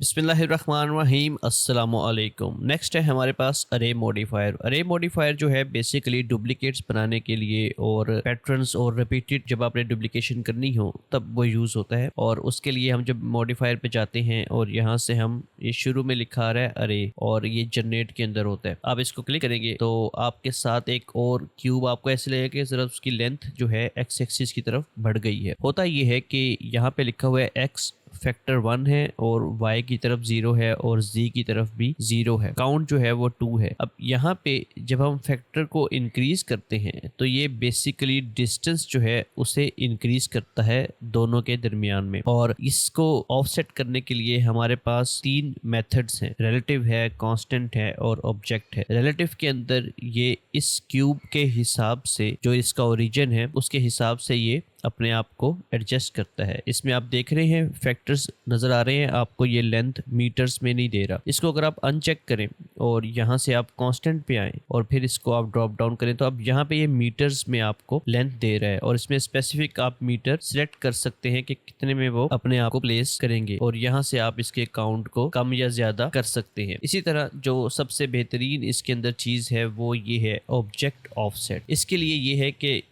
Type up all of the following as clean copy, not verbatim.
बिस्मिल्लाहिर्रहमानिर्रहीम अस्सलामुअलैकुम। नेक्स्ट है हमारे पास अरे मॉडिफायर। अरे मॉडिफायर जो है बेसिकली डुप्लीकेट्स बनाने के लिए और पैटर्न्स और रिपीटेड जब आपने डुप्लीकेशन करनी हो तब वो यूज़ होता है। और उसके लिए हम जब मॉडिफायर पे जाते हैं और यहाँ से हम ये शुरू में लिखा आ रहा है अरे और ये जनरेट के अंदर होता है। आप इसको क्लिक करेंगे तो आपके साथ एक और क्यूब आपको ऐसे लगेगा कि ज़रा उसकी लेंथ जो है एक्स एक्सिस की तरफ बढ़ गई है। होता ये है कि यहाँ पे लिखा हुआ है एक्स फैक्टर 1 है और y की तरफ 0 है और z की तरफ भी 0 है। काउंट जो है वो 2 है। अब यहाँ पे जब हम फैक्टर को इंक्रीज करते हैं तो ये बेसिकली डिस्टेंस जो है उसे इंक्रीज करता है दोनों के दरमियान में। और इसको ऑफसेट करने के लिए हमारे पास 3 मेथड्स हैं, रिलेटिव है, कांस्टेंट है और ऑब्जेक्ट है। रिलेटिव के अंदर ये इस क्यूब के हिसाब से जो इसका ओरिजिन है उसके हिसाब से ये अपने आप को एडजस्ट करता है। इसमें आप देख रहे हैं फैक्टर्स नजर आ रहे हैं, आपको ये लेंथ मीटर्स में नहीं दे रहा। इसको अगर आप अनचेक करें और यहाँ से आप कांस्टेंट पे आएँ और फिर इसको आप ड्रॉप डाउन करें तो अब यहाँ पे ये मीटर्स में आपको लेंथ दे रहा है और इसमें स्पेसिफिक आप मीटर सिलेक्ट कर सकते हैं कि कितने में वो अपने आप को प्लेस करेंगे और यहाँ से आप इसके काउंट को कम या ज्यादा कर सकते हैं। इसी तरह जो सबसे बेहतरीन इसके अंदर चीज है वो ये है ऑब्जेक्ट ऑफसेट। इसके लिए ये है कि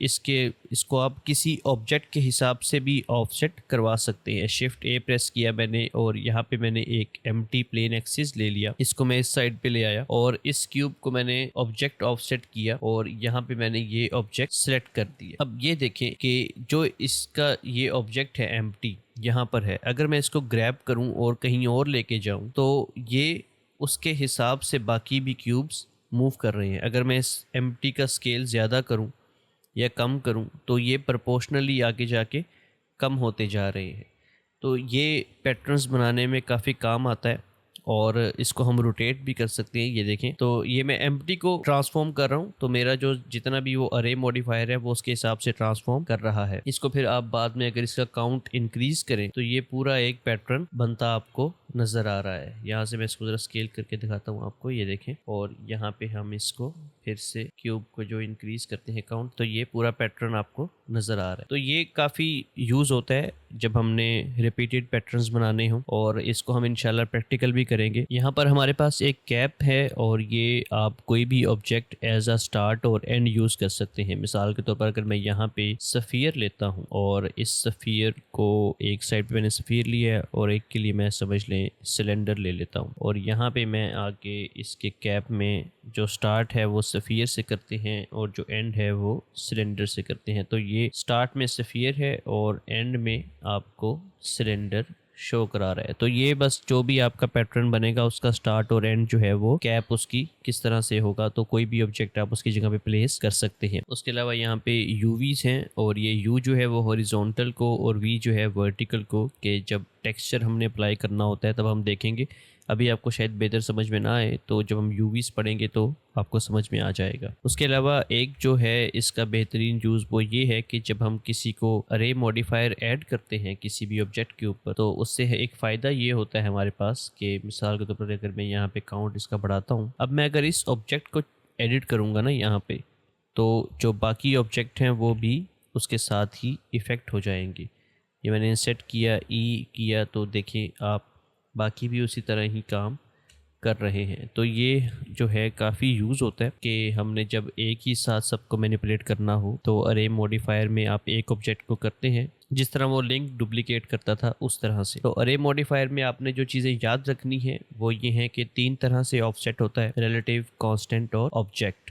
इसको आप किसी ऑब्जेक्ट के हिसाब से भी ऑफसेट करवा सकते हैं। शिफ्ट ए प्रेस किया मैंने और यहाँ पे मैंने एक एम्प्टी प्लेन एक्सिस ले लिया, इसको मैं इस साइड पे ले आया और इस क्यूब को मैंने ऑब्जेक्ट ऑफसेट किया और यहाँ पे मैंने ये ऑब्जेक्ट सेलेक्ट कर दिया। अब ये देखें कि जो इसका ये ऑब्जेक्ट है एम्प्टी यहाँ पर है, अगर मैं इसको ग्रैब करूँ और कहीं और लेके जाऊँ तो ये उसके हिसाब से बाकी भी क्यूब्स मूव कर रहे हैं। अगर मैं इस एम्प्टी का स्केल ज़्यादा करूँ या कम करूं तो ये प्रोपोर्शनली आगे जाके कम होते जा रहे हैं। तो ये पैटर्न्स बनाने में काफ़ी काम आता है और इसको हम रोटेट भी कर सकते हैं। ये देखें तो ये मैं एम्प्टी को ट्रांसफॉर्म कर रहा हूँ तो मेरा जो जितना भी वो अरे मॉडिफायर है वो उसके हिसाब से ट्रांसफॉर्म कर रहा है। इसको फिर आप बाद में अगर इसका काउंट इंक्रीज करें तो ये पूरा एक पैटर्न बनता आपको नज़र आ रहा है। यहाँ से मैं इसको ज़रा स्केल करके दिखाता हूँ आपको, ये देखें। और यहाँ पे हम इसको फिर से क्यूब को जो इंक्रीज करते हैं काउंट तो ये पूरा पैटर्न आपको नज़र आ रहा है। तो ये काफ़ी यूज़ होता है जब हमने रिपीटेड पैटर्न्स बनाने हों और इसको हम इंशाल्लाह प्रैक्टिकल भी करेंगे। यहाँ पर हमारे पास एक कैप है और ये आप कोई भी ऑब्जेक्ट एज अ स्टार्ट और एंड यूज़ कर सकते हैं। मिसाल के तौर पर अगर मैं यहाँ पे सफ़ियर लेता हूँ और इस सफ़ियर को एक साइड पे मैंने सफ़ियर लिया है और एक के लिए मैं समझ लें सिलेंडर ले लेता हूँ और यहाँ पे मैं आगे इसके कैप में जो स्टार्ट है वो सफ़ियर से करते हैं और जो एंड है वो सिलेंडर से करते हैं। तो ये स्टार्ट में सफ़ियर है और एंड में आपको सिलेंडर शो करा रहा है। तो ये बस जो भी आपका पैटर्न बनेगा उसका स्टार्ट और एंड जो है वो कैप उसकी किस तरह से होगा तो कोई भी ऑब्जेक्ट आप उसकी जगह पे प्लेस कर सकते हैं। उसके अलावा यहाँ पे यूवीज हैं और ये यू जो है वो हॉरिजॉन्टल को और वी जो है वर्टिकल को कि जब टेक्सचर हमने अप्लाई करना होता है तब हम देखेंगे। अभी आपको शायद बेहतर समझ में ना आए तो जब हम यूवीज पढ़ेंगे तो आपको समझ में आ जाएगा। उसके अलावा एक जो है इसका बेहतरीन यूज़ वो ये है कि जब हम किसी को अरे मॉडिफायर ऐड करते हैं किसी भी ऑब्जेक्ट के ऊपर तो उससे एक फ़ायदा ये होता है हमारे पास कि मिसाल के तौर पर अगर मैं यहाँ पे काउंट इसका बढ़ाता हूँ, अब मैं अगर इस ऑब्जेक्ट को एडिट करूँगा ना यहाँ पे तो जो बाकी ऑब्जेक्ट हैं वो भी उसके साथ ही इफ़ेक्ट हो जाएंगे। ये मैंने सेट किया ई किया तो देखें आप बाकी भी उसी तरह ही काम कर रहे हैं। तो ये जो है काफ़ी यूज़ होता है कि हमने जब एक ही साथ सबको मैनिपुलेट करना हो तो अरे मॉडिफायर में आप एक ऑब्जेक्ट को करते हैं जिस तरह वो लिंक डुप्लीकेट करता था उस तरह से। तो अरे मॉडिफायर में आपने जो चीज़ें याद रखनी है वो ये हैं कि 3 तरह से ऑफसेट होता है, रिलेटिव, कांस्टेंट और ऑब्जेक्ट।